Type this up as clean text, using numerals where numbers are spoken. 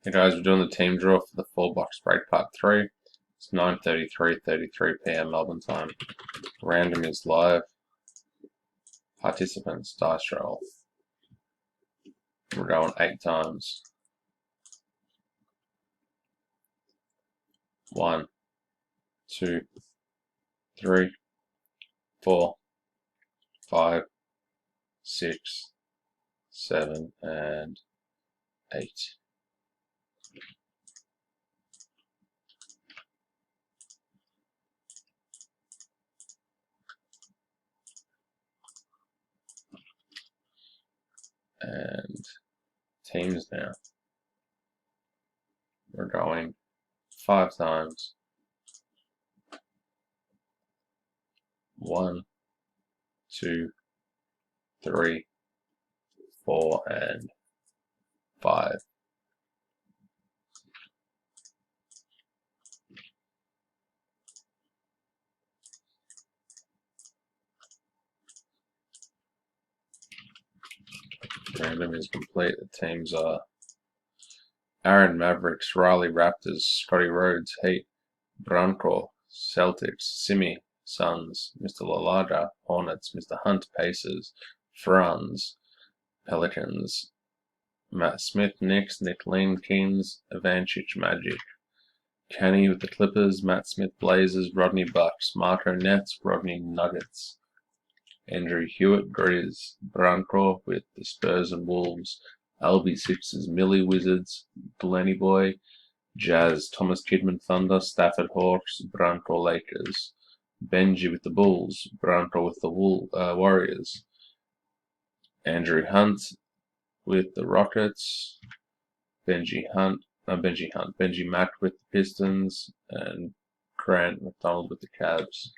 Hey guys, we're doing the team draw for the 4-box break part 3. It's 9:33 p.m. Melbourne time. Random is live. Participants, dice roll. We're going 8 times. 1, 2, 3, 4, 5, 6, 7, and 8. And teams now. We're going 5 times. 1, 2, 3, 4, and 5. Random is complete. The teams are Aaron Mavericks, Riley Raptors, Scotty Rhodes Heat, Branko Celtics, Simi Suns, Mr. Lalada Hornets, Mr. Hunt Pacers, Franz Pelicans, Matt Smith Knicks, Nick Lin Kings, Ivancic Magic, Kenny with the Clippers, Matt Smith Blazers, Rodney Bucks, Marco Nets, Rodney Nuggets, Andrew Hewitt Grizz, Branko with the Spurs and Wolves, Albie Sixers, Millie Wizards, Blenny Boy, Jazz, Thomas Kidman Thunder, Stafford Hawks, Branko Lakers, Benji with the Bulls, Branko with the Warriors, Andrew Hunt with the Rockets, Benji Mack with the Pistons, and Grant McDonald with the Cavs.